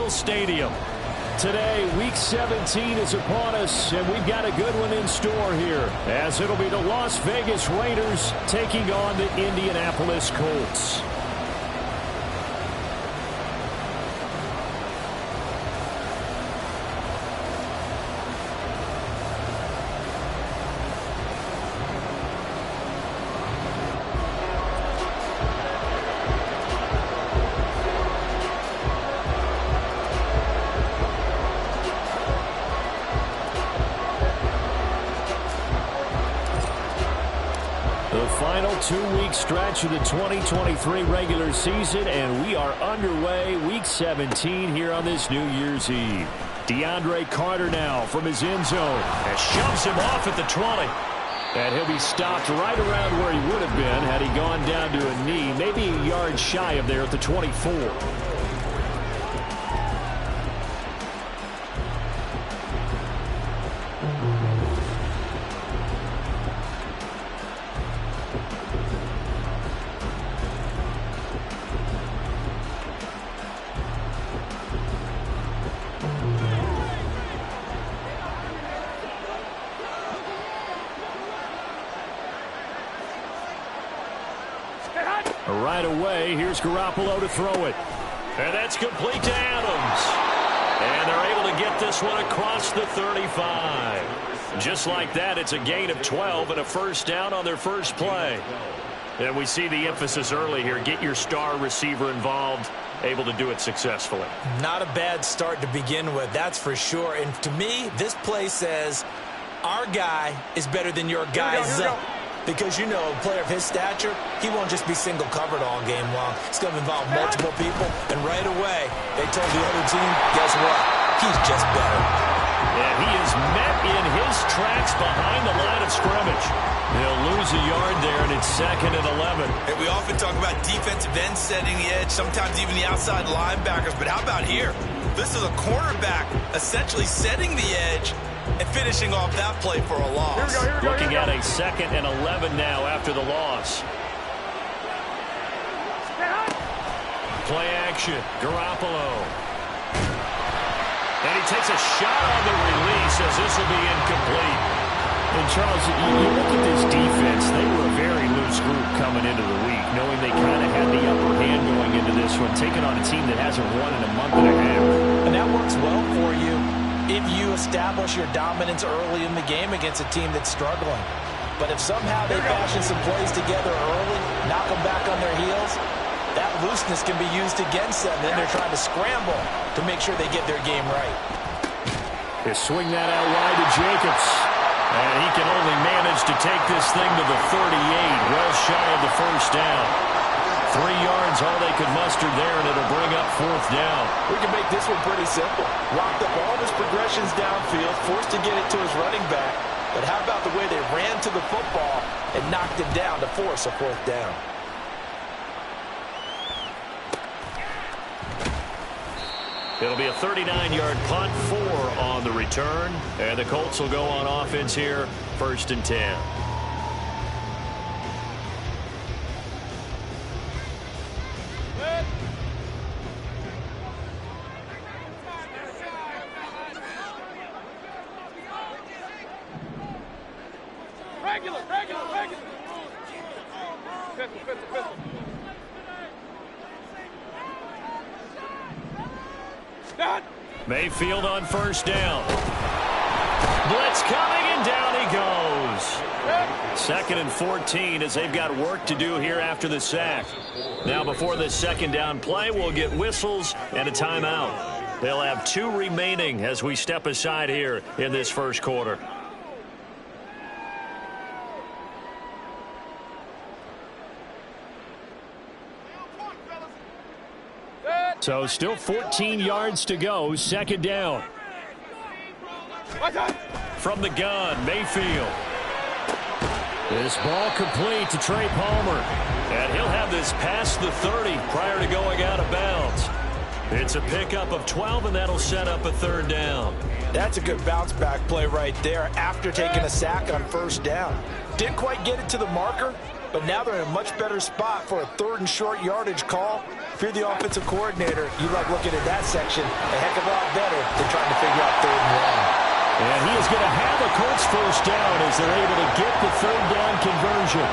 Memorial Stadium. Today, Week 17 is upon us, and we've got a good one in store here, as it'll be the Las Vegas Raiders taking on the Indianapolis Colts. Final 2-week stretch of the 2023 regular season, and we are underway Week 17 here on this New Year's Eve. DeAndre Carter now from his end zone and shoves him off at the 20. And he'll be stopped right around where he would have been had he gone down to a knee, maybe a yard shy of there at the 24. Right away, here's Garoppolo to throw it. And that's complete to Adams. And they're able to get this one across the 35. Just like that, it's a gain of 12 and a first down on their first play. And we see the emphasis early here. Get your star receiver involved, able to do it successfully. Not a bad start to begin with, that's for sure. And to me, this play says, our guy is better than your guy's up. Because, you know, a player of his stature, he won't just be single covered all game long. It's going to involve multiple people. And right away, they told the other team, guess what? He's just better. And he is met in his tracks behind the line of scrimmage. He'll lose a yard there, and it's 2nd and 11. And we often talk about defensive ends setting the edge, sometimes even the outside linebackers. But how about here? This is a cornerback essentially setting the edge and finishing off that play for a loss. Looking at a 2nd and 11 now after the loss. Play action, Garoppolo. And he takes a shot on the release as this will be incomplete. And Charles, you look at this defense, they were a very loose group coming into the week, knowing they kind of had the upper hand going into this one, taking on a team that hasn't won in a month and a half. And that works well for you if you establish your dominance early in the game against a team that's struggling. But if somehow they fashion some plays together early, knock them back on their heels, that looseness can be used against them. Then they're trying to scramble to make sure they get their game right. They swing that out wide to Jacobs. And he can only manage to take this thing to the 38, well shy of the first down. 3 yards, all they could muster there, and it'll bring up 4th down. We can make this one pretty simple. Locked up all of his progressions downfield, forced to get it to his running back. But how about the way they ran to the football and knocked him down to force a 4th down? It'll be a 39-yard punt, 4 on the return. And the Colts will go on offense here, 1st and 10. Mayfield on 1st down. Blitz coming, and down he goes. 2nd and 14 as they've got work to do here after the sack. Now before this 2nd down play, we'll get whistles and a timeout. They'll have 2 remaining as we step aside here in this first quarter. So still 14 yards to go, 2nd down. From the gun, Mayfield. This ball complete to Trey Palmer. And he'll have this past the 30 prior to going out of bounds. It's a pickup of 12, and that'll set up a 3rd down. That's a good bounce-back play right there after taking a sack on 1st down. Didn't quite get it to the marker, but now they're in a much better spot for a 3rd and short yardage call. If you're the offensive coordinator, you like looking at that section a heck of a lot better than trying to figure out 3rd and 1. And he is going to have a Colts first down as they're able to get the 3rd down conversion.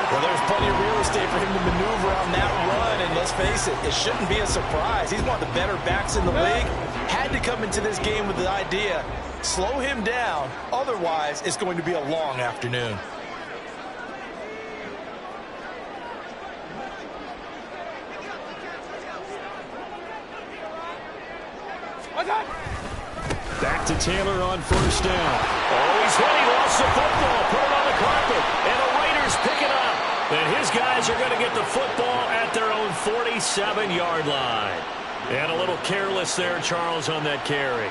Well, there's plenty of real estate for him to maneuver on that run, and let's face it, it shouldn't be a surprise. He's one of the better backs in the league. Had to come into this game with the idea, slow him down, otherwise it's going to be a long afternoon. Back to Taylor on first down. Oh, he's hit. He lost the football. Put it on the carpet. And the Raiders pick it up. And his guys are going to get the football at their own 47-yard line. And a little careless there, Charles, on that carry.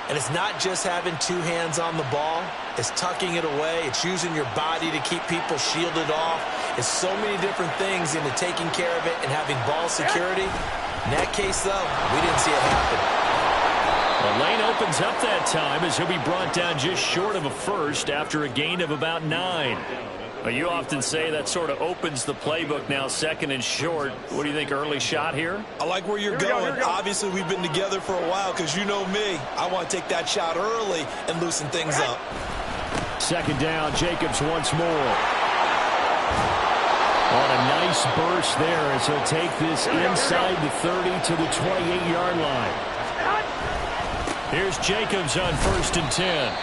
And it's not just having 2 hands on the ball. It's tucking it away. It's using your body to keep people shielded off. It's so many different things into taking care of it and having ball security. In that case, though, we didn't see it happen. The lane opens up that time as he'll be brought down just short of a first after a gain of about 9. You often say that sort of opens the playbook now, 2nd and short. What do you think, early shot here? I like where you're going. Obviously, we've been together for a while because you know me. I want to take that shot early and loosen things up. 2nd down, Jacobs once more. On a nice burst there as he'll take this inside the 30 to the 28-yard line. Here's Jacobs on 1st and 10.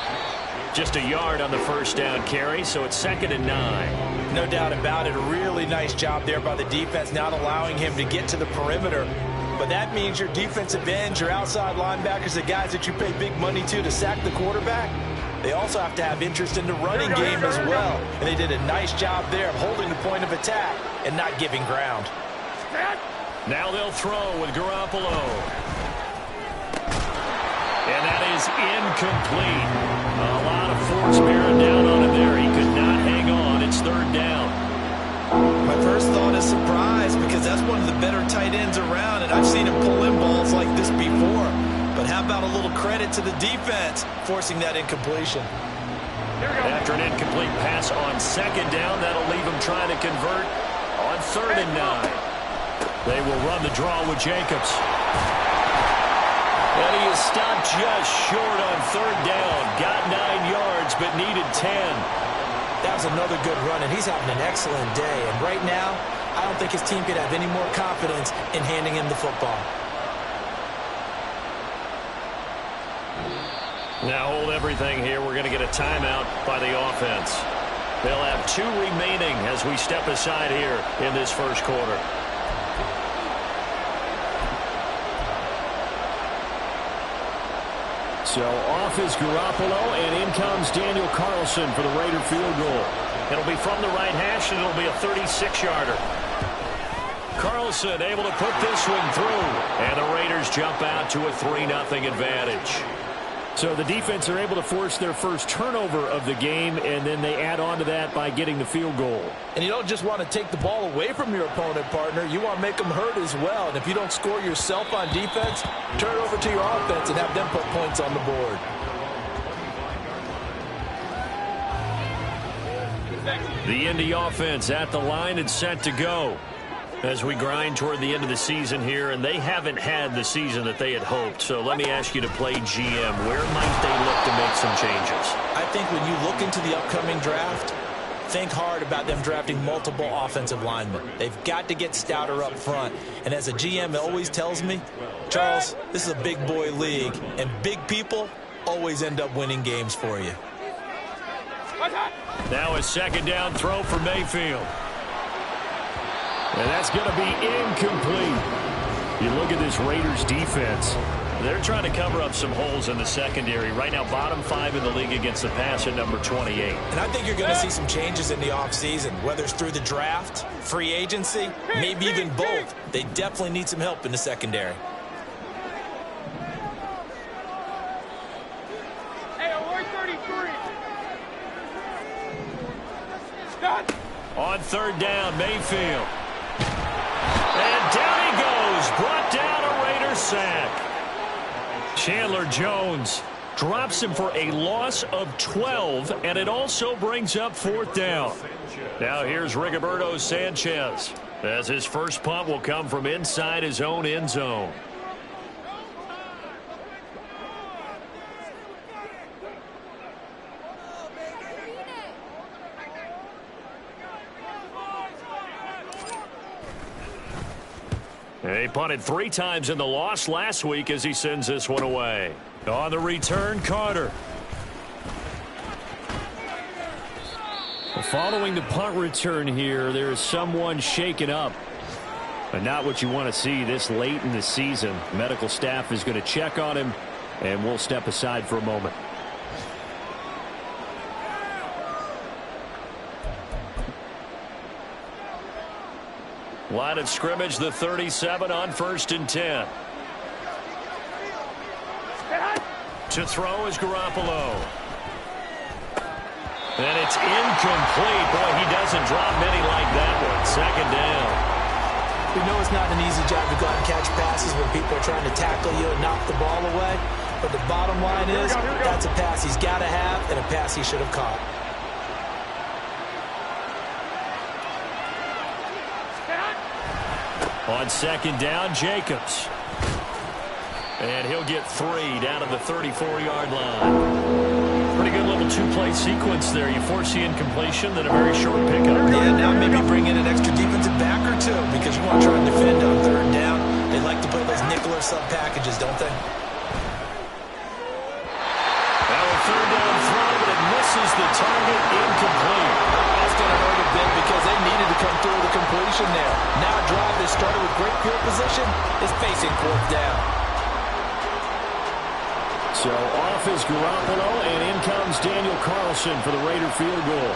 Just a yard on the first down carry, so it's 2nd and 9. No doubt about it. A really nice job there by the defense, not allowing him to get to the perimeter. But that means your defensive ends, your outside linebackers, the guys that you pay big money to sack the quarterback, they also have to have interest in the running game as well. And they did a nice job there of holding the point of attack and not giving ground. Now they'll throw with Garoppolo. And that is incomplete. A lot of force bearing down on him there. He could not hang on. It's 3rd down. My first thought is surprise because that's one of the better tight ends around, and I've seen him pull in balls like this before. But how about a little credit to the defense forcing that incompletion? After an incomplete pass on 2nd down, that'll leave him trying to convert on 3rd and 9. They will run the draw with Jacobs. And he is stopped just short on 3rd down. Got 9 yards, but needed 10. That was another good run, and he's having an excellent day. And right now, I don't think his team could have any more confidence in handing him the football. Now hold everything here. We're going to get a timeout by the offense. They'll have 2 remaining as we step aside here in this first quarter. So off is Garoppolo, and in comes Daniel Carlson for the Raider field goal. It'll be from the right hash, and it'll be a 36-yarder. Carlson able to put this one through, and the Raiders jump out to a 3-0 advantage. So the defense are able to force their first turnover of the game, and then they add on to that by getting the field goal. And you don't just want to take the ball away from your opponent, partner. You want to make them hurt as well. And if you don't score yourself on defense, turn it over to your offense and have them put points on the board. The Indy offense at the line and set to go as we grind toward the end of the season here, and they haven't had the season that they had hoped. So let me ask you to play GM. Where might they look to make some changes? I think when you look into the upcoming draft, think hard about them drafting multiple offensive linemen. They've got to get stouter up front. And as a GM, it always tells me, Charles, this is a big boy league, and big people always end up winning games for you. Now a 2nd down throw for Mayfield. And that's going to be incomplete. You look at this Raiders defense. They're trying to cover up some holes in the secondary. Right now, bottom 5 in the league against the pass at number 28. And I think you're going to see some changes in the offseason, whether it's through the draft, free agency, maybe even both. They definitely need some help in the secondary. On 3rd down, Mayfield. And down he goes. Brought down a Raider sack. Chandler Jones Drops him for a loss of 12, and it also brings up 4th down. Now here's Rigoberto Sanchez, as his first punt will come from inside his own end zone. He punted 3 times in the loss last week as he sends this one away. On the return, Carter. Following the punt return here, there is someone shaken up. But not what you want to see this late in the season. Medical staff is going to check on him, and we'll step aside for a moment. Line of scrimmage, the 37 on 1st and 10. To throw is Garoppolo. And it's incomplete. Boy, he doesn't drop many like that one. 2nd down. We know it's not an easy job to go out and catch passes when people are trying to tackle you and knock the ball away. But the bottom line is that's a pass he's got to have and a pass he should have caught. On 2nd down, Jacobs. And he'll get 3 down at the 34-yard line. Pretty good little 2-play sequence there. You force the incompletion, then a very short pickup. Yeah, now maybe bring in an extra defensive back or 2 because you want to try and defend on 3rd down. They like to play those nickel or sub packages, don't they? Now a 3rd down throw, but it misses the target, incomplete. That's going to hurt a bit because they needed to come through with a completion there. Now a drive that started with great field position is facing 4th down. So off is Garoppolo, and in comes Daniel Carlson for the Raider field goal.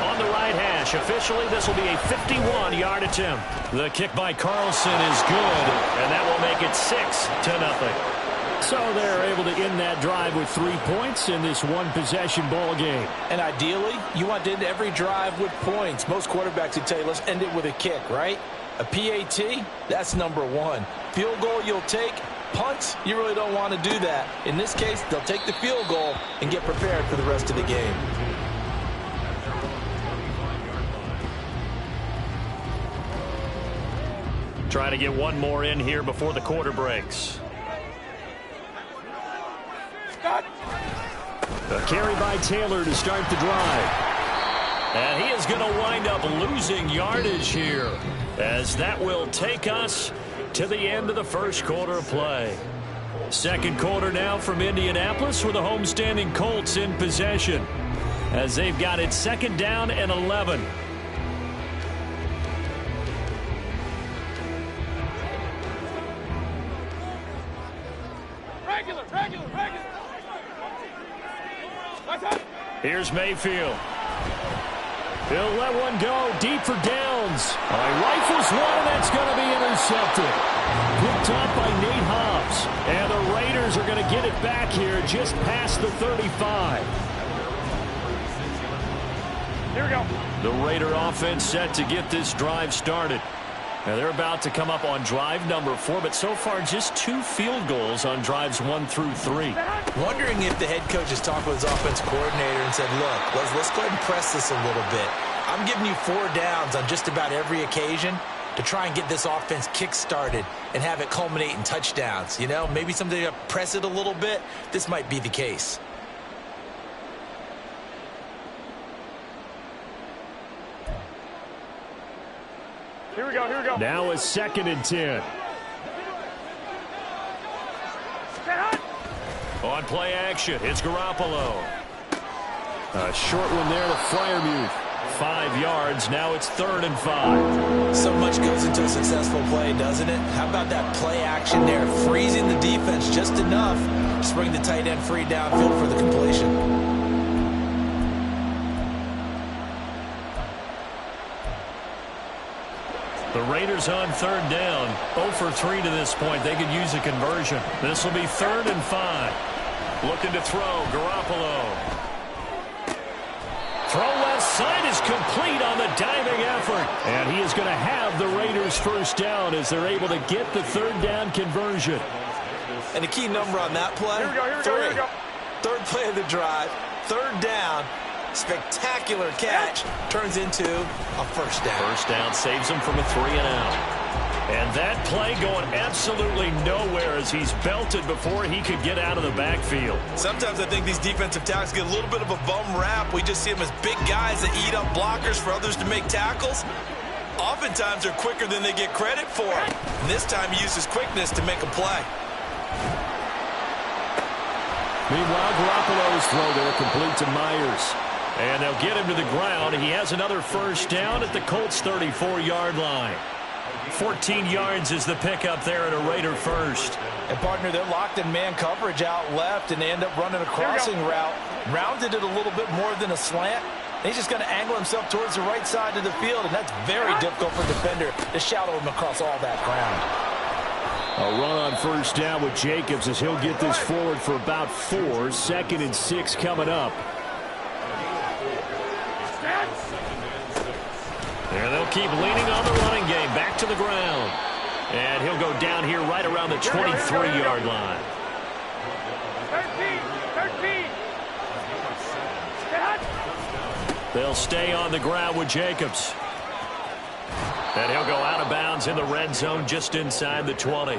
On the right hash, officially this will be a 51-yard attempt. The kick by Carlson is good, and that will make it 6-0. So they're able to end that drive with 3 points in this one-possession ball game. And ideally, you want to end every drive with points. Most quarterbacks would tell you, let's end it with a kick, right? A PAT, that's number 1. Field goal you'll take. Punts, you really don't want to do that. In this case, they'll take the field goal and get prepared for the rest of the game. Trying to get one more in here before the quarter breaks. A carry by Taylor to start the drive. And he is going to wind up losing yardage here, as that will take us to the end of the first quarter of play. 2nd quarter now from Indianapolis with the homestanding Colts in possession, as they've got it 2nd down and 11. Regular. Here's Mayfield. He'll let one go deep for downs. He rifles one, and that's going to be intercepted. Picked up by Nate Hobbs. And the Raiders are going to get it back here just past the 35. Here we go. The Raider offense set to get this drive started. Now they're about to come up on drive number 4, but so far just 2 field goals on drives 1 through 3. Wondering if the head coach has talked with his offense coordinator and said, look, let's go ahead and press this a little bit. I'm giving you 4 downs on just about every occasion to try and get this offense kick-started and have it culminate in touchdowns. You know, maybe something to press it a little bit. This might be the case. Here we go. Now a 2nd and 10. On play action, it's Garoppolo. A short one there to Freiermuth. 5 yards, now it's 3rd and 5. So much goes into a successful play, doesn't it? How about that play action there? Freezing the defense just enough to bring the tight end free downfield for the completion. The Raiders on 3rd down. 0 for 3 to this point. They could use a conversion. This will be 3rd and 5. Looking to throw. Garoppolo. Throw left side is complete on the diving effort. And he is going to have the Raiders first down as they're able to get the 3rd down conversion. And the key number on that play, Here we go. 3. third play of the drive, third down, spectacular catch, turns into a first down. First down saves him from a 3-and-out. And that play going absolutely nowhere as he's belted before he could get out of the backfield. Sometimes I think these defensive tackles get a little bit of a bum rap. We just see them as big guys that eat up blockers for others to make tackles. Oftentimes they're quicker than they get credit for. And this time he used his quickness to make a play. Meanwhile, Garoppolo's throw there complete to Myers. And they'll get him to the ground. He has another first down at the Colts' 34-yard line. 14 yards is the pickup there at a Raider first. And, partner, they're locked in man coverage out left, and they end up running a crossing route. Rounded it a little bit more than a slant. He's just going to angle himself towards the right side of the field, and that's very difficult for a defender to shadow him across all that ground. A run on first down with Jacobs as he'll get this forward for about 4. 2nd and 6 coming up. And they'll keep leaning on the running game. Back to the ground. And he'll go down here right around the 23-yard line. 13. They'll stay on the ground with Jacobs. And he'll go out of bounds in the red zone just inside the 20.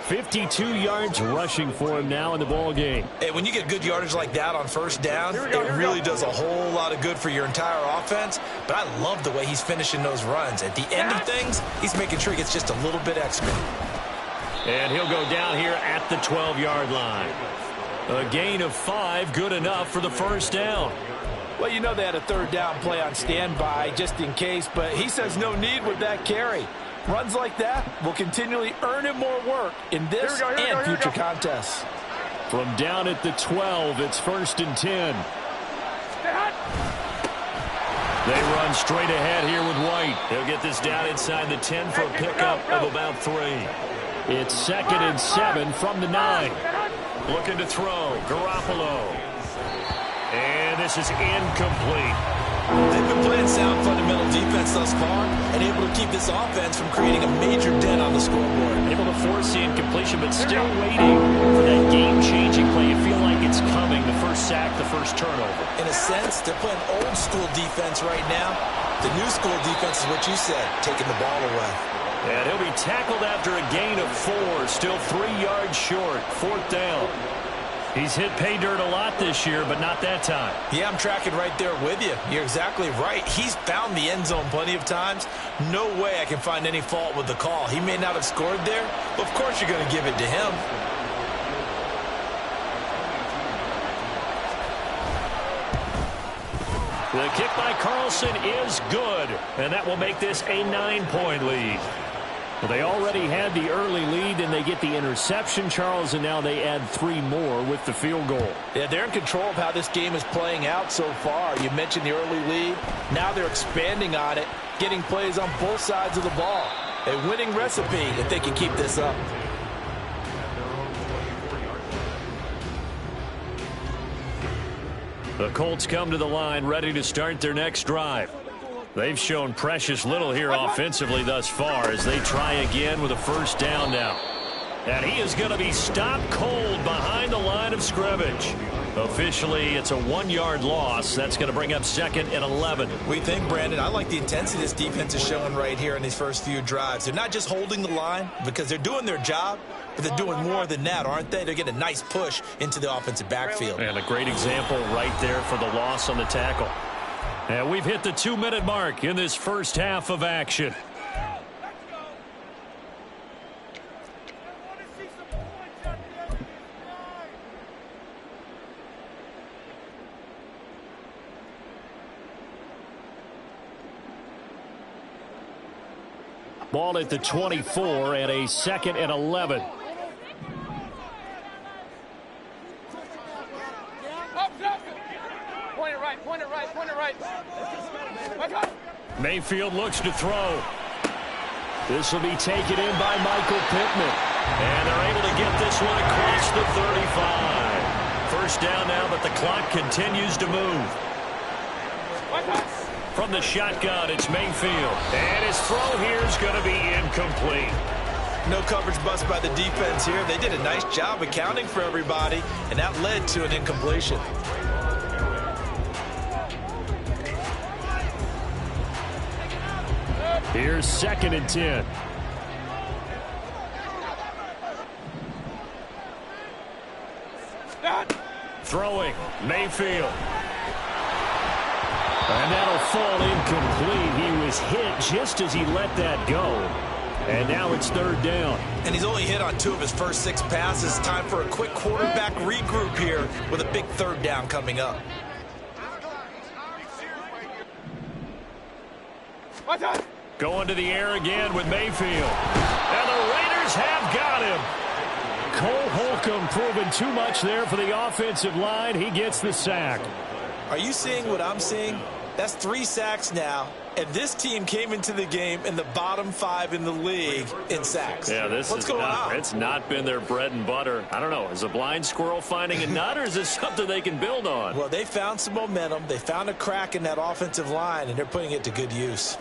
52 yards rushing for him now in the ball game. Hey, when you get good yardage like that on first down, it really does a whole lot of good for your entire offense. But I love the way he's finishing those runs. At the end of things, he's making sure he gets just a little bit extra. And he'll go down here at the 12-yard line. A gain of 5, good enough for the first down. Well, you know they had a third down play on standby just in case, but he says no need with that carry. Runs like that will continually earn him more work in this and future contests. From down at the 12, it's 1st and 10. They run straight ahead here with White. They'll get this down inside the 10 for a pickup of about 3. It's 2nd and 7 from the 9. Looking to throw. Garoppolo. And this is incomplete. They've been playing sound fundamental defense thus far and able to keep this offense from creating a major dent on the scoreboard. Able to force the incompletion, but still waiting for that game-changing play. You feel like it's coming, the first sack, the first turnover. In a sense, they're playing old-school defense right now. The new-school defense is what you said, taking the ball away. And he'll be tackled after a gain of 4, still 3 yards short, 4th down. He's hit pay dirt a lot this year, but not that time. Yeah, I'm tracking right there with you. You're exactly right. He's found the end zone plenty of times. No way I can find any fault with the call. He may not have scored there, but of course you're going to give it to him. The kick by Carlson is good, and that will make this a 9-point lead. Well, they already had the early lead, and they get the interception, Charles, and now they add 3 more with the field goal. Yeah, they're in control of how this game is playing out so far. You mentioned the early lead. Now they're expanding on it, getting plays on both sides of the ball. A winning recipe if they can keep this up. The Colts come to the line ready to start their next drive. They've shown precious little here offensively thus far as they try again with a first down now. And he is going to be stopped cold behind the line of scrimmage. Officially, it's a 1-yard loss. That's going to bring up 2nd and 11. We think, Brandon, I like the intensity this defense is showing right here in these first few drives. They're not just holding the line because they're doing their job, but they're doing more than that, aren't they? They're getting a nice push into the offensive backfield. And a great example right there for the loss on the tackle. And we've hit the 2-minute mark in this first half of action. Ball at the 24 and a 2nd and 11. Point it right. Mayfield looks to throw. This will be taken in by Michael Pittman. And they're able to get this one across the 35. First down now, but the clock continues to move. From the shotgun, it's Mayfield. And his throw here is going to be incomplete. No coverage bust by the defense here. They did a nice job accounting for everybody, and that led to an incompletion. Here's 2nd and 10. Throwing, Mayfield. And that'll fall incomplete. He was hit just as he let that go. And now it's 3rd down. And he's only hit on 2 of his first 6 passes. Time for a quick quarterback regroup here with a big 3rd down coming up. Going to the air again with Mayfield. And the Raiders have got him. Cole Holcomb proving too much there for the offensive line. He gets the sack. Are you seeing what I'm seeing? That's 3 sacks now. And this team came into the game in the bottom 5 in the league in sacks. Yeah, What's going on? It's not been their bread and butter. I don't know. Is a blind squirrel finding a nut, or is this something they can build on? Well, they found some momentum. They found a crack in that offensive line, and they're putting it to good use.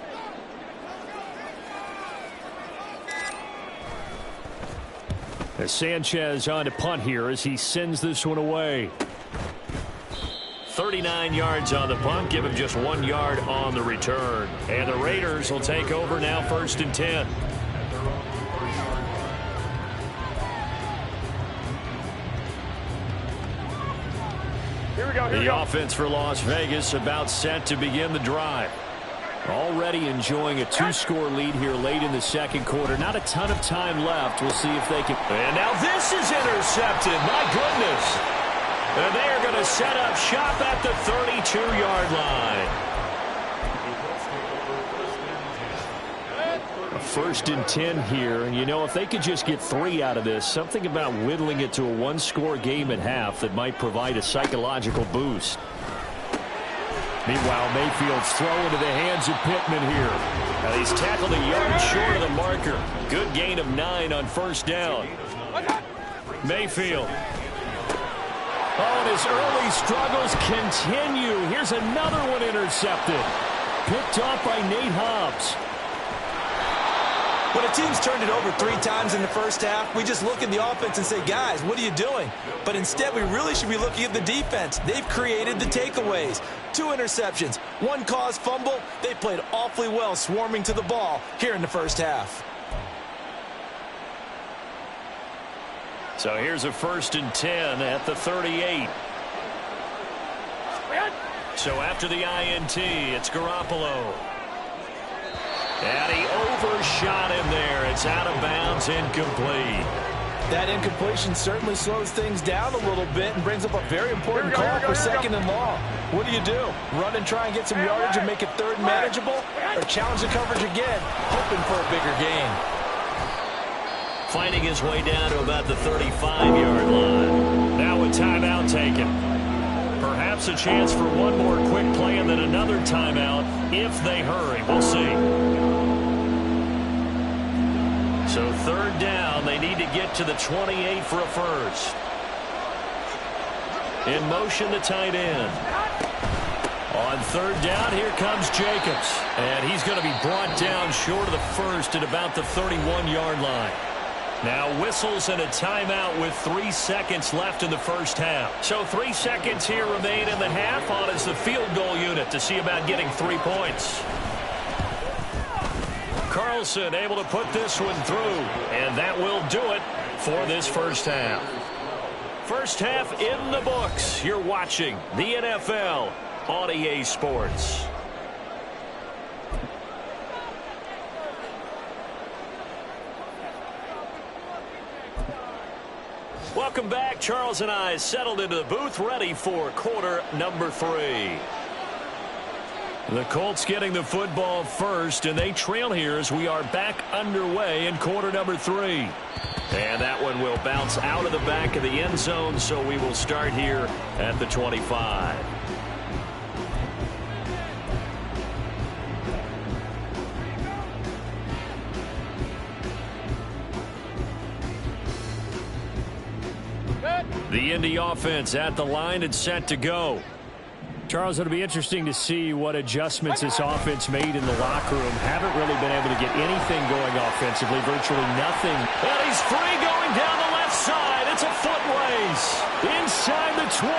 As Sanchez on to punt here as he sends this one away. 39 yards on the punt, give him just 1 yard on the return. And the Raiders will take over now, 1st and 10. Here we go. The offense for Las Vegas about set to begin the drive. Already enjoying a 2-score lead here late in the 2nd quarter. Not a ton of time left. We'll see if they can. And now this is intercepted. My goodness. And they are going to set up shop at the 32-yard line. A 1st and 10 here. You know, if they could just get 3 out of this, something about whittling it to a 1-score game at half that might provide a psychological boost. Meanwhile, Mayfield's throw into the hands of Pittman here. Now he's tackled a yard short of the marker. Good gain of 9 on 1st down. Mayfield. Oh, and his early struggles continue. Here's another one intercepted. Picked off by Nate Hobbs. When a team's turned it over 3 times in the first half, we just look at the offense and say, guys, what are you doing? But instead, we really should be looking at the defense. They've created the takeaways. 2 interceptions, 1 caused fumble. They played awfully well swarming to the ball here in the first half. So here's a 1st and 10 at the 38. So after the INT, it's Garoppolo. And he overshot him there. It's out of bounds, incomplete. That incompletion certainly slows things down a little bit and brings up a very important call for 2nd and long. What do? Run and try and get some yardage and make it 3rd and manageable? Or challenge the coverage again, hoping for a bigger gain? Finding his way down to about the 35-yard line. Now a timeout taken. Perhaps a chance for one more quick play and then another timeout if they hurry. We'll see. So 3rd down, they need to get to the 28 for a 1st. In motion, the tight end. On 3rd down, here comes Jacobs. And he's going to be brought down short of the 1st at about the 31-yard line. Now whistles and a timeout with 3 seconds left in the first half. So 3 seconds here remain in the half on as the field goal unit to see about getting 3 points. Carlson able to put this one through, and that will do it for this first half. First half in the books. You're watching the NFL on EA Sports. Welcome back. Charles and I settled into the booth, ready for quarter number 3. The Colts getting the football first, and they trail here as we are back underway in quarter number 3. And that one will bounce out of the back of the end zone, so we will start here at the 25. The Indy offense at the line and set to go. Charles, it'll be interesting to see what adjustments this offense made in the locker room. Haven't really been able to get anything going offensively, virtually nothing. And he's free going down the left side. It's a foot race. Inside the 20.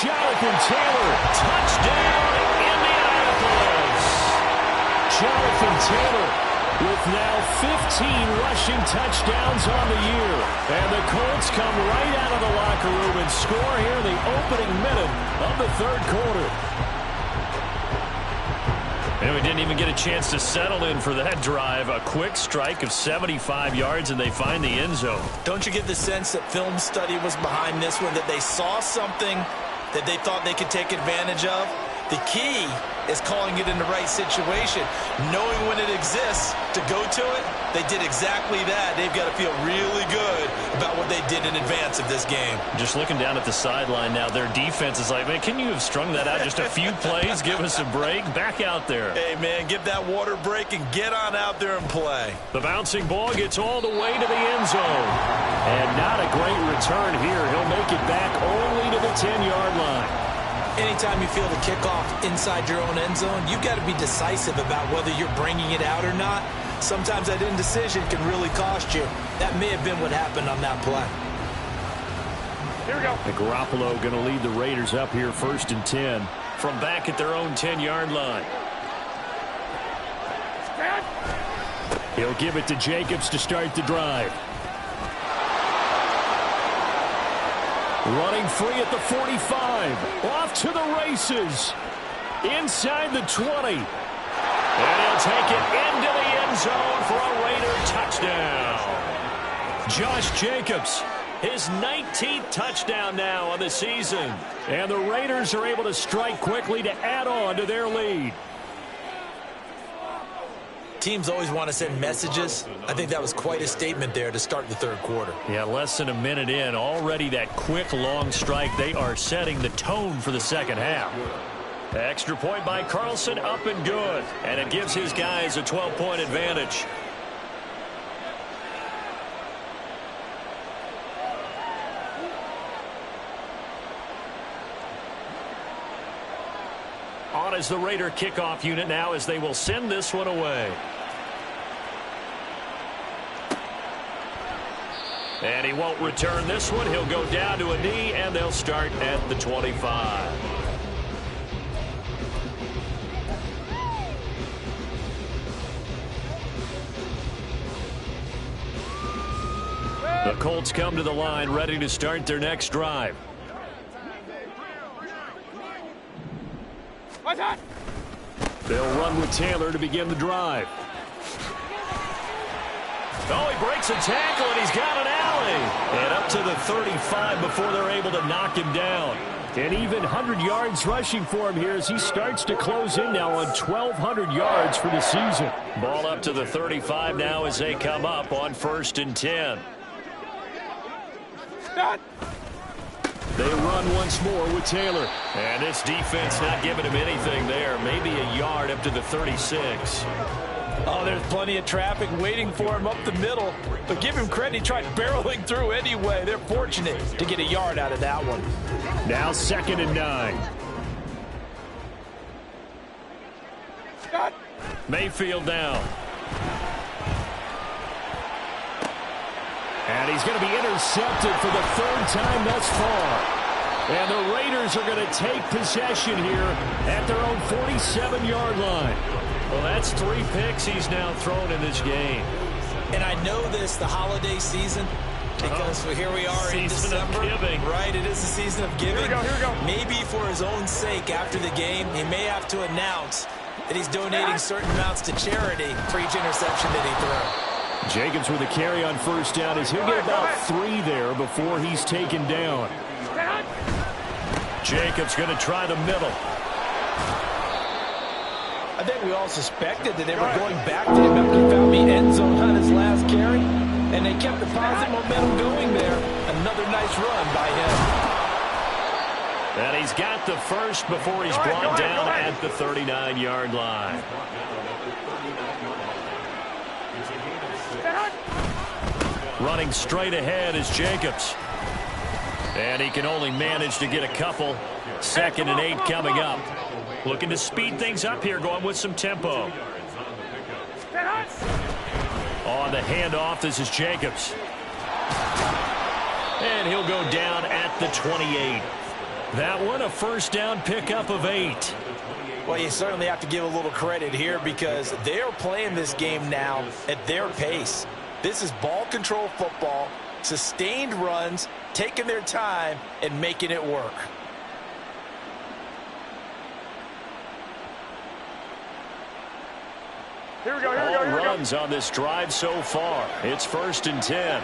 Jonathan Taylor, touchdown, Indianapolis. Jonathan Taylor with now 15 rushing touchdowns on the year. And the Colts come right out of the locker room and score here in the opening minute of the third quarter. And we didn't even get a chance to settle in for that drive. A quick strike of 75 yards, and they find the end zone. Don't you get the sense that film study was behind this one, that they saw something that they thought they could take advantage of? The key is calling it in the right situation, knowing when it exists to go to it. They did exactly that. They've got to feel really good about what they did in advance of this game. Just looking down at the sideline now, their defense is like, man, can you have strung that out just a few plays? Give us a break. Back out there. Hey, man, give that water break and get on out there and play. The bouncing ball gets all the way to the end zone. And not a great return here. He'll make it back only to the 10-yard line. Anytime you feel the kickoff inside your own end zone, you've got to be decisive about whether you're bringing it out or not. Sometimes that indecision can really cost you. That may have been what happened on that play. Here we go. And Garoppolo going to lead the Raiders up here 1st and 10 from back at their own 10-yard line. He'll give it to Jacobs to start the drive. Running free at the 45. Off to the races. Inside the 20. And he'll take it into the end zone for a Raider touchdown. Josh Jacobs, his 19th touchdown now on the season. And the Raiders are able to strike quickly to add on to their lead. Teams always want to send messages. I think that was quite a statement there to start the third quarter. Yeah, less than a minute in. Already that quick, long strike. They are setting the tone for the second half. Extra point by Carlson, up and good. And it gives his guys a 12-point advantage. On is the Raider kickoff unit now as they will send this one away. And he won't return this one. He'll go down to a knee, and they'll start at the 25. The Colts come to the line, ready to start their next drive. They'll run with Taylor to begin the drive. Oh, he breaks a tackle, and he's got an alley. And up to the 35 before they're able to knock him down. And even 100 yards rushing for him here as he starts to close in now on 1,200 yards for the season. Ball up to the 35 now as they come up on 1st and 10. They run once more with Taylor. And this defense not giving him anything there. Maybe a yard up to the 36. Oh, there's plenty of traffic waiting for him up the middle. But give him credit, he tried barreling through anyway. They're fortunate to get a yard out of that one. Now 2nd and 9. Mayfield down. And he's going to be intercepted for the 3rd time thus far. And the Raiders are going to take possession here at their own 47-yard line. Well, that's 3 picks he's now thrown in this game. And I know this, the holiday season, because here we are in December. Season of giving. Right, it is the season of giving. Here we go. Maybe for his own sake after the game, he may have to announce that he's donating certain amounts to charity for each interception that he threw. Jacobs with a carry on 1st down as he'll get about 3 there before he's taken down. Jacobs going to try the middle. I think we all suspected that they were going back to him after he found the end zone on his last carry, and they kept the positive momentum going there. Another nice run by him. And he's got the first before he's brought down at the 39-yard line. Running straight ahead is Jacobs. And he can only manage to get a couple. 2nd and 8 coming up. Looking to speed things up here, going with some tempo. On the handoff, this is Jacobs. And he'll go down at the 28. That one, a first down pickup of 8. Well, you certainly have to give a little credit here because they're playing this game now at their pace. This is ball control football, sustained runs, taking their time and making it work. Here we go, here we All go, here we go. runs on this drive so far. It's 1st and 10.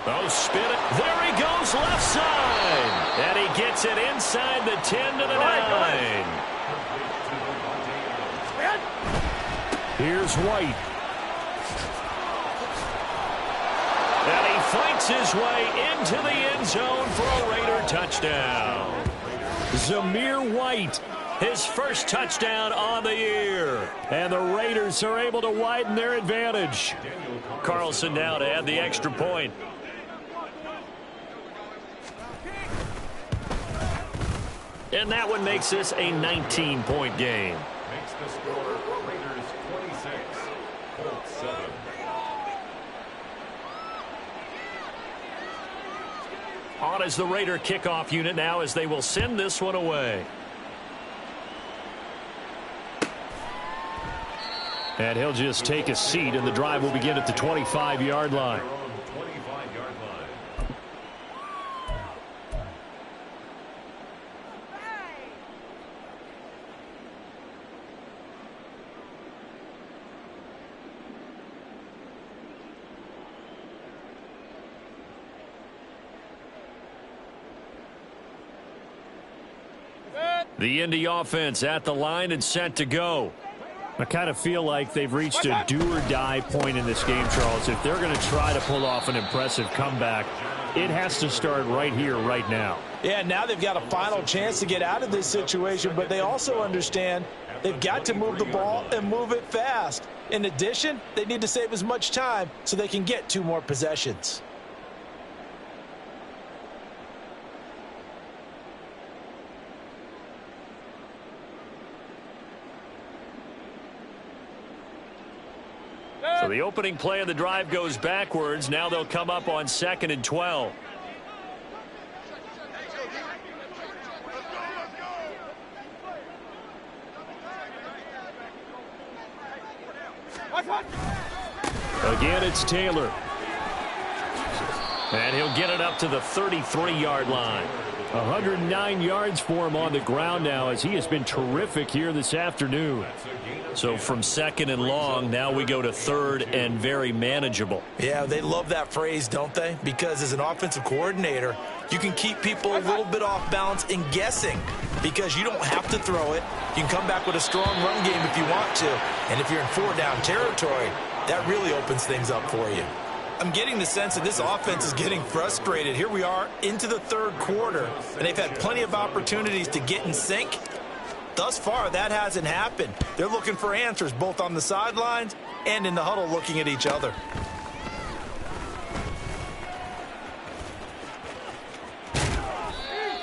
Oh, spin it. There he goes, left side. And he gets it inside the 10 to the 9. Here's White. And he fights his way into the end zone for a Raider touchdown. Zamir White, his first touchdown on the year. And the Raiders are able to widen their advantage. Carlson now to add the extra point. And that one makes this a 19-point game. Makes the score Raiders 26, Colts 7. On as the Raider kickoff unit now as they will send this one away. And he'll just take a seat, and the drive will begin at the 25-yard line. 25-yard line. The Indy offense at the line and set to go. I kind of feel like they've reached a do-or-die point in this game, Charles. If they're going to try to pull off an impressive comeback, it has to start right here, right now. Yeah, now they've got a final chance to get out of this situation, but they also understand they've got to move the ball and move it fast. In addition, they need to save as much time so they can get 2 more possessions. So the opening play of the drive goes backwards. Now they'll come up on 2nd and 12. Again, it's Taylor. And he'll get it up to the 33-yard line. 109 yards for him on the ground now as he has been terrific here this afternoon. So from 2nd and long, now we go to 3rd and very manageable. Yeah, they love that phrase, don't they? Because as an offensive coordinator, you can keep people a little bit off balance and guessing because you don't have to throw it. You can come back with a strong run game if you want to. And if you're in 4-down territory, that really opens things up for you. I'm getting the sense that this offense is getting frustrated. Here we are into the 3rd quarter, and they've had plenty of opportunities to get in sync. Thus far, that hasn't happened. They're looking for answers both on the sidelines and in the huddle looking at each other.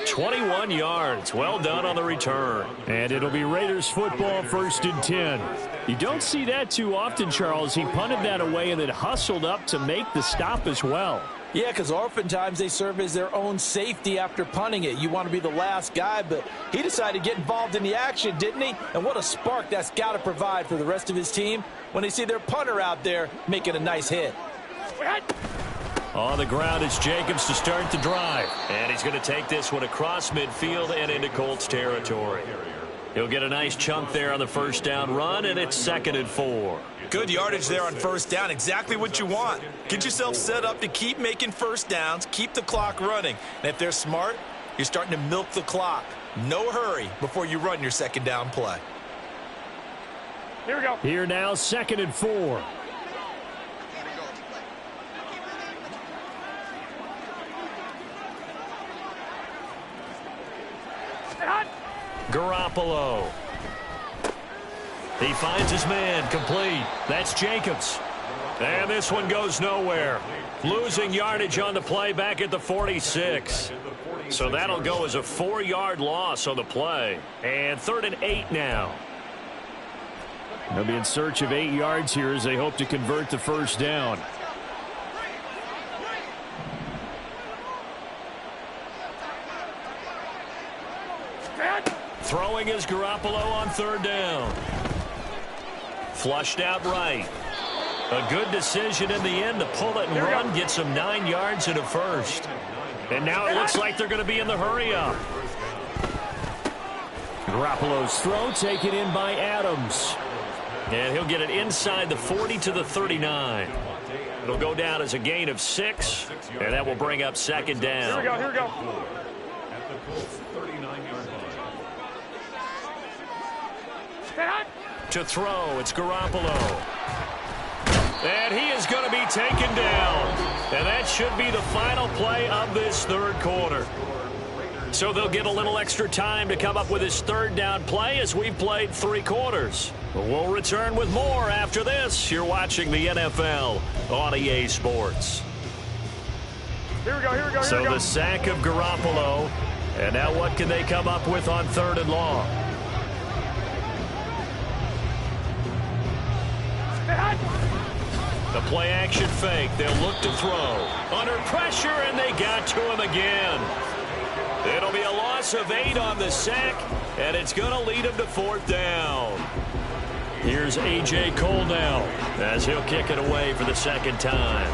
"21 yards. Well done on the return. And it'll be Raiders football, 1st and 10. You don't see that too often, Charles. He punted that away and then hustled up to make the stop as well. Yeah, because oftentimes they serve as their own safety after punting it. You want to be the last guy, but he decided to get involved in the action, didn't he? And what a spark that's got to provide for the rest of his team when they see their punter out there making a nice hit. On the ground, it's Jacobs to start the drive. And he's going to take this one across midfield and into Colts territory. He'll get a nice chunk there on the 1st down run, and it's 2nd and 4. Good yardage there on 1st down. Exactly what you want. Get yourself set up to keep making 1st downs, keep the clock running. And if they're smart, you're starting to milk the clock. No hurry before you run your 2nd down play. Here we go. Here now, 2nd and 4. Garoppolo. He finds his man, complete. That's Jacobs. And this one goes nowhere. Losing yardage on the play back at the 46. So that'll go as a 4-yard loss on the play. And 3rd and 8 now. They'll be in search of 8 yards here as they hope to convert the first down. Throwing is Garoppolo on 3rd down. Flushed out right. A good decision in the end to pull it and run. Get some 9 yards and a first. And now it looks like they're going to be in the hurry up. Garoppolo's throw taken in by Adams. And he'll get it inside the 40 to the 39. It'll go down as a gain of 6. And that will bring up 2nd down. Here we go. At the Colts 39-yard line. To throw, it's Garoppolo. And he is going to be taken down. And that should be the final play of this 3rd quarter. So they'll get a little extra time to come up with his 3rd down play as we've played 3 quarters. We'll return with more after this. You're watching the NFL on EA Sports. Here we go. So the sack of Garoppolo. And now what can they come up with on 3rd and long? The play action fake. They'll look to throw. Under pressure, and they got to him again. It'll be a loss of 8 on the sack, and it's going to lead him to 4th down. Here's A.J. Cole now as he'll kick it away for the 2nd time.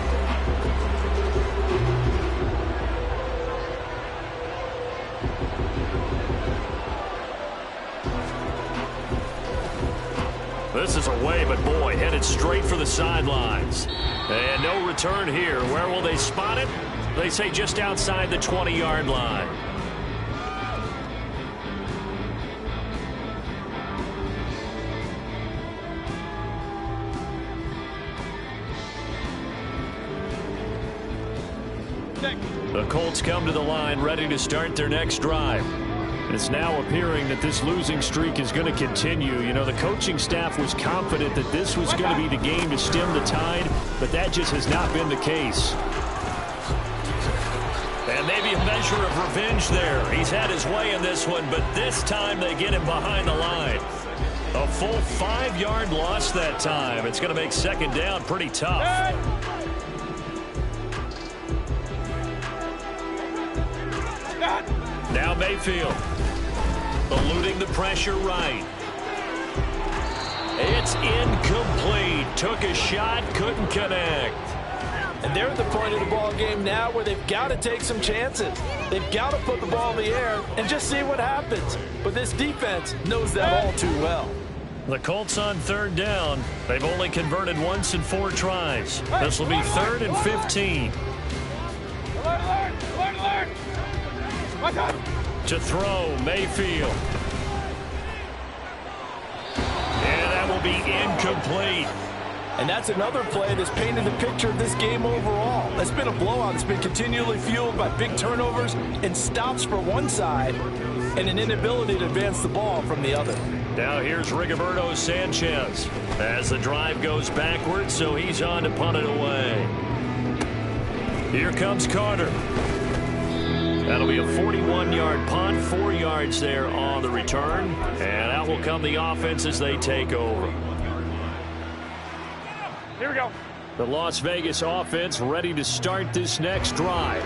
This is away, but boy, headed straight for the sidelines. And no return here. Where will they spot it? They say just outside the 20-yard line. The Colts come to the line ready to start their next drive. It's now appearing that this losing streak is going to continue. You know, the coaching staff was confident that this was going to be the game to stem the tide, but that just has not been the case. And maybe a measure of revenge there. He's had his way in this one, but this time they get him behind the line. A full 5-yard loss that time. It's going to make 2nd down pretty tough. Now Mayfield. Eluding the pressure right. It's incomplete. Took a shot, couldn't connect. And they're at the point of the ball game now where they've got to take some chances. They've got to put the ball in the air and just see what happens. But this defense knows that all too well. The Colts on 3rd down. They've only converted once in 4 tries. This will be 3rd and 15. To throw, Mayfield. And that will be incomplete. And that's another play that's painted the picture of this game overall. It's been a blowout. It's been continually fueled by big turnovers and stops for one side and an inability to advance the ball from the other. Now here's Rigoberto Sanchez as the drive goes backwards, so he's on to punt it away. Here comes Carter. That'll be a 41-yard punt, 4 yards there on the return. And out will come the offense as they take over. Here we go. The Las Vegas offense ready to start this next drive.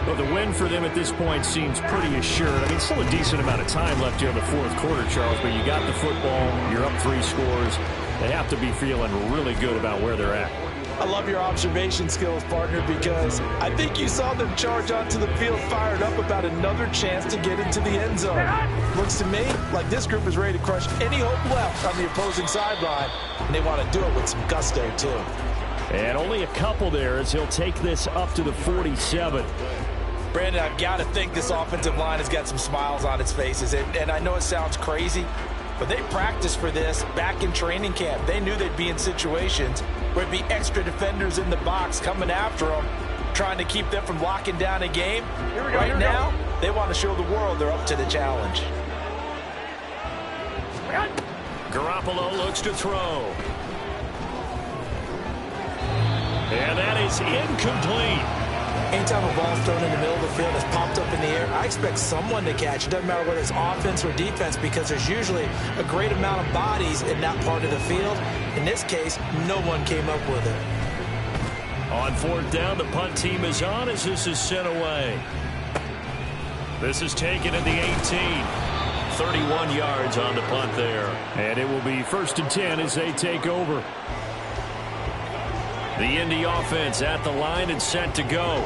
Well, the win for them at this point seems pretty assured. I mean, still a decent amount of time left here in the 4th quarter, Charles, but you got the football, you're up 3 scores. They have to be feeling really good about where they're at. I love your observation skills, partner, because I think you saw them charge onto the field fired up about another chance to get into the end zone. Looks to me like this group is ready to crush any hope left on the opposing sideline, and they want to do it with some gusto, too. And only a couple there as he'll take this up to the 47. Brandon, I've got to think this offensive line has got some smiles on its faces, and I know it sounds crazy, but they practiced for this back in training camp. They knew they'd be in situations where there'd be extra defenders in the box coming after them, trying to keep them from locking down a game. Right now, they want to show the world they're up to the challenge. Garoppolo looks to throw. And that is incomplete. Anytime a ball's thrown in the middle of the field, it's popped up in the air, I expect someone to catch. It doesn't matter whether it's offense or defense, because there's usually a great amount of bodies in that part of the field. In this case, no one came up with it. On fourth down, the punt team is on as this is sent away. This is taken at the 18. 31 yards on the punt there. And it will be 1st and 10 as they take over. The Indy offense at the line and set to go.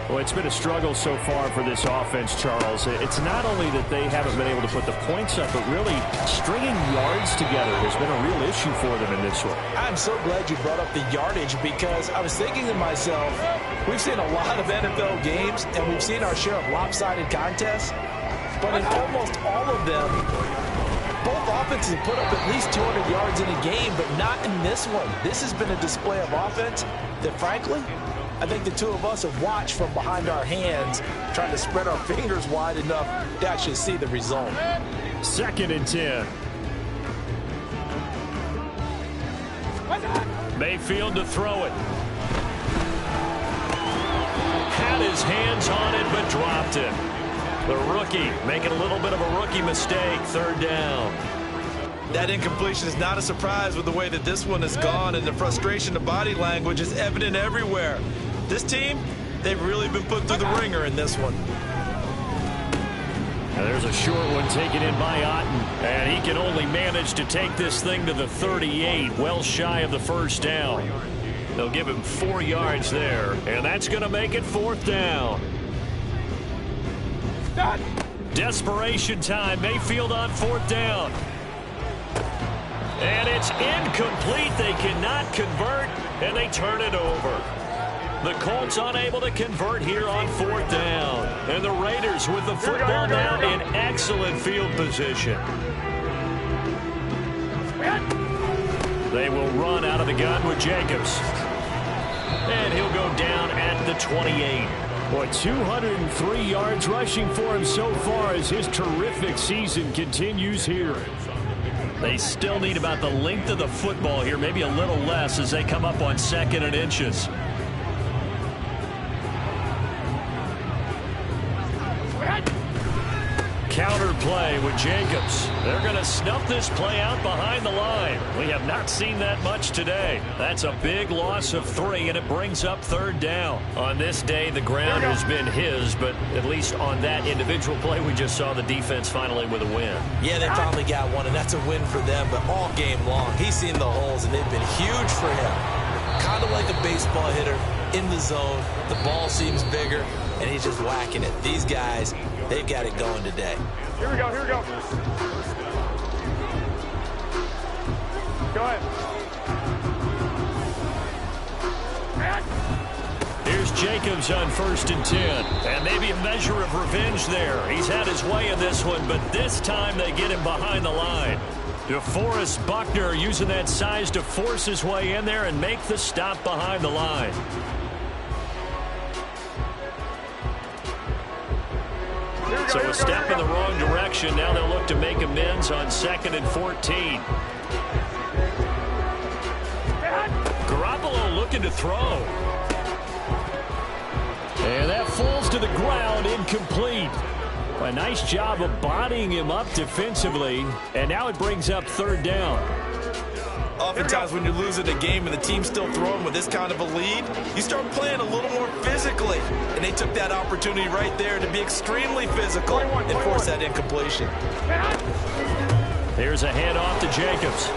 Well, it's been a struggle so far for this offense, Charles. It's not only that they haven't been able to put the points up, but really stringing yards together has been a real issue for them in this one. I'm so glad you brought up the yardage, because I was thinking to myself, we've seen a lot of NFL games, and we've seen our share of lopsided contests, but in almost all of them, both offenses put up at least 200 yards in a game, but not in this one. This has been a display of offense that, frankly, I think the two of us have watched from behind our hands, trying to spread our fingers wide enough to actually see the result. 2nd and 10. Mayfield to throw it. Had his hands on it, but dropped it. The rookie making a little bit of a rookie mistake. 3rd down. That incompletion is not a surprise with the way that this one has gone, and the frustration, the body language is evident everywhere. This team, they've really been put through the ringer in this one. Now there's a short one taken in by Otten, and he can only manage to take this thing to the 38, well shy of the 1st down. They'll give him 4 yards there, and that's going to make it 4th down. Desperation time. Mayfield on 4th down. And it's incomplete. They cannot convert, and they turn it over. The Colts unable to convert here on 4th down. And the Raiders with the football now in excellent field position. They will run out of the gun with Jacobs. And he'll go down at the 28. Boy, 203 yards rushing for him so far as his terrific season continues here. They still need about the length of the football here, maybe a little less as they come up on 2nd and inches. Counter play with Jacobs. They're going to snuff this play out behind the line. We have not seen that much today. That's a big loss of 3, and it brings up 3rd down. On this day, the ground has been his, but at least on that individual play, we just saw the defense finally with a win. Yeah, they finally got one, and that's a win for them, but all game long, he's seen the holes, and they've been huge for him. Kind of like a baseball hitter in the zone. The ball seems bigger, and he's just whacking it. These guys, they've got it going today. Here we go, here we go. Go ahead. Here's Jacobs on 1st and 10. And maybe a measure of revenge there. He's had his way in this one, but this time they get him behind the line. DeForest Buckner using that size to force his way in there and make the stop behind the line. So a step in the wrong direction. Now they'll look to make amends on 2nd and 14. Garoppolo looking to throw. And that falls to the ground, incomplete. A nice job of bodying him up defensively. And now it brings up 3rd down. Oftentimes when you're losing a game and the team's still throwing with this kind of a lead, you start playing a little more physically. And they took that opportunity right there to be extremely physical and force that incompletion. Here's a handoff to Jacobs.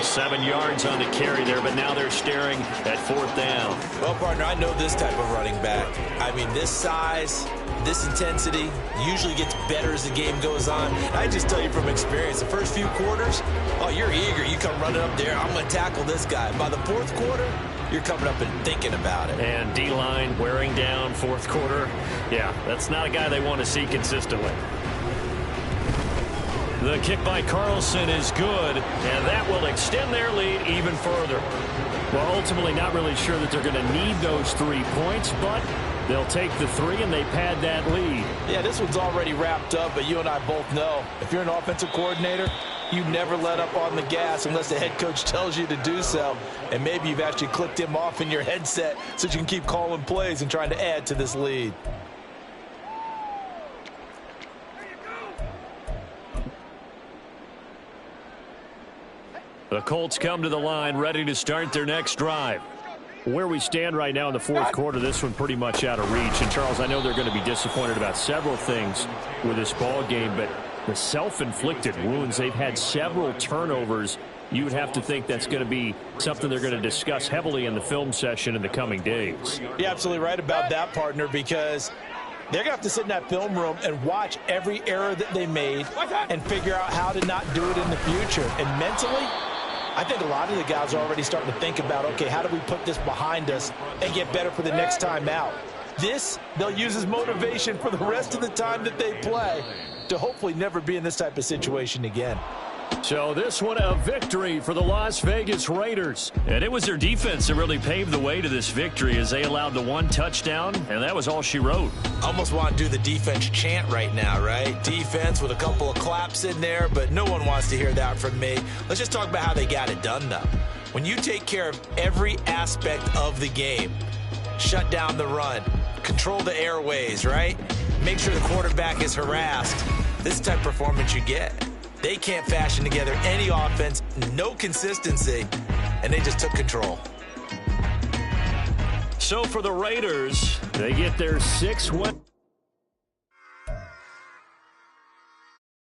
7 yards on the carry there, but now they're staring at 4th down. Well, partner, I know this type of running back. I mean, this size, this intensity usually gets better as the game goes on. I just tell you from experience, the first few quarters, oh, you're eager. You come running up there, I'm going to tackle this guy. By the 4th quarter, you're coming up and thinking about it. And D-line wearing down 4th quarter. Yeah, that's not a guy they want to see consistently. The kick by Carlson is good, and that will extend their lead even further. Well, ultimately not really sure that they're going to need those 3 points, but They'll take the 3, and they pad that lead. Yeah, this one's already wrapped up, but you and I both know if you're an offensive coordinator, you never let up on the gas unless the head coach tells you to do so. And maybe you've actually clicked him off in your headset so you can keep calling plays and trying to add to this lead. The Colts come to the line, ready to start their next drive. Where we stand right now in the fourth quarter, this one pretty much out of reach. And, Charles, I know they're going to be disappointed about several things with this ball game, but the self-inflicted wounds, they've had several turnovers. You would have to think that's going to be something they're going to discuss heavily in the film session in the coming days. You're absolutely right about that, partner, because they're going to have to sit in that film room and watch every error that they made and figure out how to not do it in the future. And mentally, I think a lot of the guys are already starting to think about, okay, how do we put this behind us and get better for the next time out? This, they'll use as motivation for the rest of the time that they play to hopefully never be in this type of situation again. So this one a victory for the Las Vegas Raiders. And it was their defense that really paved the way to this victory as they allowed the 1 touchdown, and that was all she wrote. Almost want to do the defense chant right now, right? Defense with a couple of claps in there, but no one wants to hear that from me. Let's just talk about how they got it done, though. When you take care of every aspect of the game, shut down the run, control the airways, right? Make sure the quarterback is harassed. This is the type of performance you get. They can't fashion together any offense, no consistency, and they just took control. So for the Raiders, they get their 6th win.